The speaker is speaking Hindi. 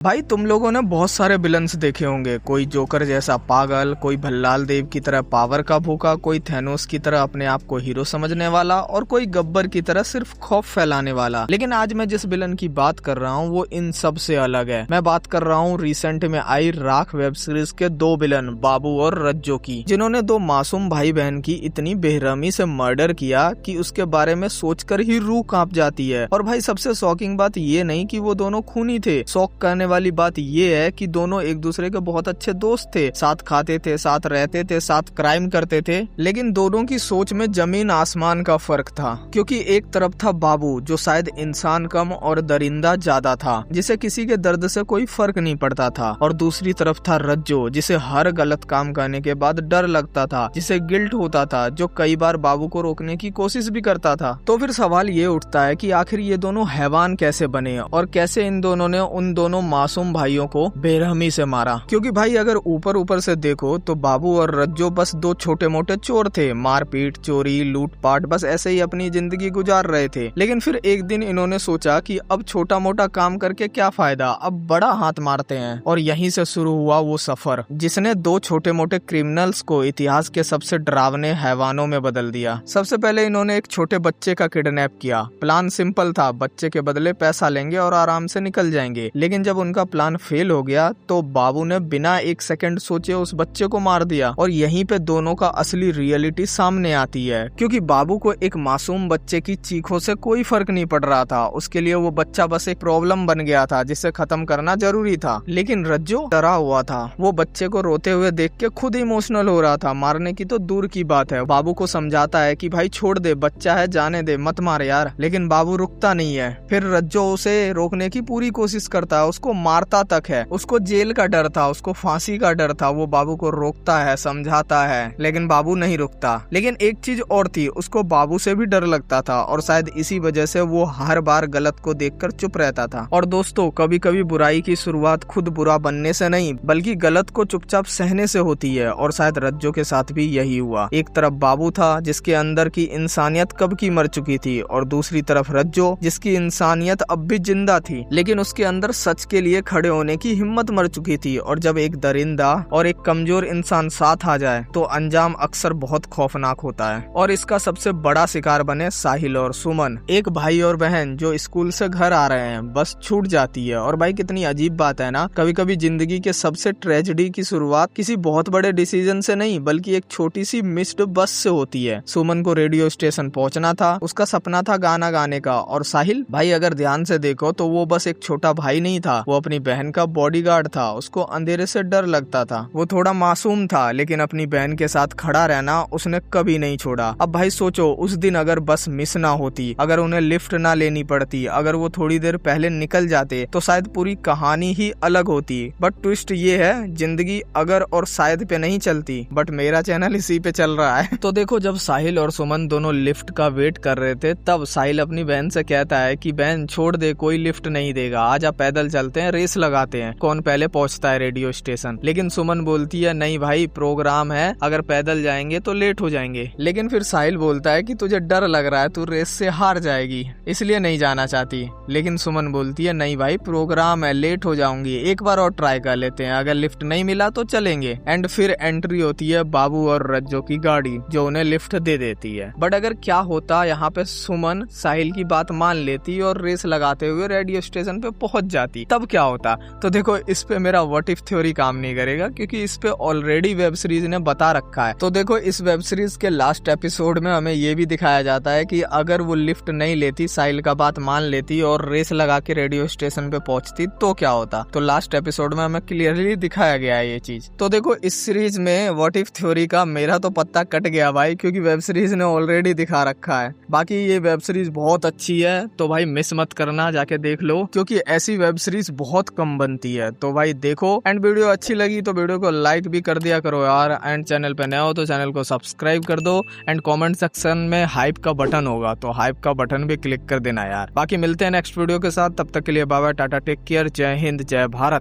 भाई तुम लोगों ने बहुत सारे विलन्स देखे होंगे, कोई जोकर जैसा पागल, कोई भल्लाल देव की तरह पावर का भूखा, कोई थैनोस की तरह अपने आप को हीरो समझने वाला और कोई गब्बर की तरह सिर्फ खौफ फैलाने वाला। लेकिन आज मैं जिस विलन की बात कर रहा हूँ वो इन सब से अलग है। मैं बात कर रहा हूँ रिसेंट में आई राख वेब सीरीज के दो विलन बाबू और रज्जो की, जिन्होंने दो मासूम भाई बहन की इतनी बेरहमी से मर्डर किया कि उसके बारे में सोचकर ही रूह कांप जाती है। और भाई सबसे शॉकिंग बात ये नहीं कि वो दोनों खूनी थे, शौक करने वाली बात ये है कि दोनों एक दूसरे के बहुत अच्छे दोस्त थे, साथ खाते थे, साथ रहते थे, साथ क्राइम करते थे। लेकिन दोनों की सोच में जमीन आसमान का फर्क था, क्योंकि एक तरफ था बाबू जो शायद इंसान कम और दरिंदा ज्यादा था, जिसे किसी के दर्द से कोई फर्क नहीं पड़ता था, और दूसरी तरफ था रज्जो जिसे हर गलत काम करने के बाद डर लगता था, जिसे गिल्ट होता था, जो कई बार बाबू को रोकने की कोशिश भी करता था। तो फिर सवाल ये उठता है कि आखिर ये दोनों हैवान कैसे बने और कैसे इन दोनों ने उन दोनों मासूम भाइयों को बेरहमी से मारा। क्योंकि भाई अगर ऊपर ऊपर से देखो तो बाबू और रज्जो बस दो छोटे मोटे चोर थे, मारपीट, चोरी, लूटपाट, बस ऐसे ही अपनी जिंदगी गुजार रहे थे। लेकिन फिर एक दिन इन्होंने सोचा कि अब छोटा मोटा काम करके क्या फायदा, अब बड़ा हाथ मारते हैं। और यहीं से शुरू हुआ वो सफर जिसने दो छोटे मोटे क्रिमिनल्स को इतिहास के सबसे डरावने हैवानों में बदल दिया। सबसे पहले इन्होंने एक छोटे बच्चे का किडनैप किया। प्लान सिंपल था, बच्चे के बदले पैसा लेंगे और आराम से निकल जाएंगे। लेकिन जब उनका प्लान फेल हो गया तो बाबू ने बिना एक सेकंड सोचे उस बच्चे को मार दिया। और यहीं पे दोनों का असली रियलिटी सामने आती है, क्योंकि बाबू को एक मासूम बच्चे की चीखों से कोई फर्क नहीं पड़ रहा था। उसके लिए वो बच्चा बस एक प्रॉब्लम बन गया था जिसे खत्म करना जरूरी था। लेकिन रज्जो डरा हुआ था, वो बच्चे को रोते हुए देख के खुद इमोशनल हो रहा था, मारने की तो दूर की बात है। बाबू को समझाता है कि भाई छोड़ दे, बच्चा है, जाने दे, मत मार यार। लेकिन बाबू रुकता नहीं है। फिर रज्जो उसे रोकने की पूरी कोशिश करता है, उसको मारता तक है। उसको जेल का डर था, उसको फांसी का डर था। वो बाबू को रोकता है, समझाता है, लेकिन बाबू नहीं रुकता। लेकिन एक चीज और थी, उसको बाबू से भी डर लगता था और शायद इसी वजह से वो हर बार गलत को देखकर चुप रहता था। और दोस्तों, कभी कभी बुराई की शुरुआत खुद बुरा बनने से नहीं बल्कि गलत को चुपचाप सहने से होती है। और शायद रज्जो के साथ भी यही हुआ। एक तरफ बाबू था जिसके अंदर की इंसानियत कब की मर चुकी थी, और दूसरी तरफ रज्जो जिसकी इंसानियत अब भी जिंदा थी, लेकिन उसके अंदर सच के लिए खड़े होने की हिम्मत मर चुकी थी। और जब एक दरिंदा और एक कमजोर इंसान साथ आ जाए तो अंजाम अक्सर बहुत खौफनाक होता है। और इसका सबसे बड़ा शिकार बने साहिल और सुमन, एक भाई और बहन जो स्कूल से घर आ रहे हैं, बस छूट जाती है। और भाई कितनी अजीब बात है ना, कभी कभी जिंदगी के सबसे ट्रेजेडी की शुरुआत किसी बहुत बड़े डिसीजन से नहीं बल्कि एक छोटी सी मिस्ड बस से होती है। सुमन को रेडियो स्टेशन पहुंचना था, उसका सपना था गाना गाने का। और साहिल भाई अगर ध्यान से देखो तो वो बस एक छोटा भाई नहीं था, वो अपनी बहन का बॉडीगार्ड था। उसको अंधेरे से डर लगता था, वो थोड़ा मासूम था, लेकिन अपनी बहन के साथ खड़ा रहना उसने कभी नहीं छोड़ा। अब भाई सोचो, उस दिन अगर बस मिस ना होती, अगर उन्हें लिफ्ट ना लेनी पड़ती, अगर वो थोड़ी देर पहले निकल जाते तो शायद पूरी कहानी ही अलग होती। बट ट्विस्ट ये है, जिंदगी अगर और शायद पे नहीं चलती, बट मेरा चैनल इसी पे चल रहा है। तो देखो, जब साहिल और सुमन दोनों लिफ्ट का वेट कर रहे थे तब साहिल अपनी बहन से कहता है कि बहन छोड़ दे, कोई लिफ्ट नहीं देगा, आजा पैदल चलते हैं, रेस लगाते हैं, कौन पहले पहुंचता है रेडियो स्टेशन। लेकिन सुमन बोलती है नहीं भाई, प्रोग्राम है, अगर पैदल जाएंगे तो लेट हो जाएंगे। लेकिन फिर साहिल बोलता है कि तुझे डर लग रहा है, तू रेस से हार जाएगी, इसलिए नहीं जाना चाहती। लेकिन सुमन बोलती है नहीं भाई, प्रोग्राम है, लेट हो जाऊंगी, एक बार और ट्राई कर लेते हैं, अगर लिफ्ट नहीं मिला तो चलेंगे। एंड फिर एंट्री होती है बाबू और रज्जो की गाड़ी जो उन्हें लिफ्ट दे देती है। बट अगर क्या होता यहाँ पे सुमन साहिल की बात मान लेती और रेस लगाते हुए रेडियो स्टेशन पे पहुंच जाती, तब क्या होता? तो देखो, इस पे मेरा व्हाट इफ थ्योरी काम नहीं करेगा, क्योंकि इस पे ऑलरेडी वेब सीरीज ने बता रखा है। तो देखो, इस वेब सीरीज के लास्ट एपिसोड में हमें ये भी दिखाया जाता है कि अगर वो लिफ्ट नहीं लेती, साहिल का बात मान लेती और रेस लगा के रेडियो स्टेशन पे पहुंचती तो क्या होता। तो लास्ट एपिसोड में हमें क्लियरली दिखाया गया है ये चीज। तो देखो, इस सीरीज में व्हाट इफ थ्योरी का मेरा तो पत्ता कट गया भाई, क्योंकि वेब सीरीज ने ऑलरेडी दिखा रखा है। बाकी ये वेब सीरीज बहुत अच्छी है, तो भाई मिस मत करना, जाके देख लो, क्योंकि ऐसी वेब सीरीज बहुत कम बनती है। तो भाई देखो, एंड वीडियो अच्छी लगी तो वीडियो को लाइक भी कर दिया करो यार। एंड चैनल पे नए हो तो चैनल को सब्सक्राइब कर दो। एंड कमेंट सेक्शन में हाइप का बटन होगा, तो हाइप का बटन भी क्लिक कर देना यार। बाकी मिलते हैं नेक्स्ट वीडियो के साथ, तब तक के लिए bye bye, tata, take care, जय हिंद, जय भारत।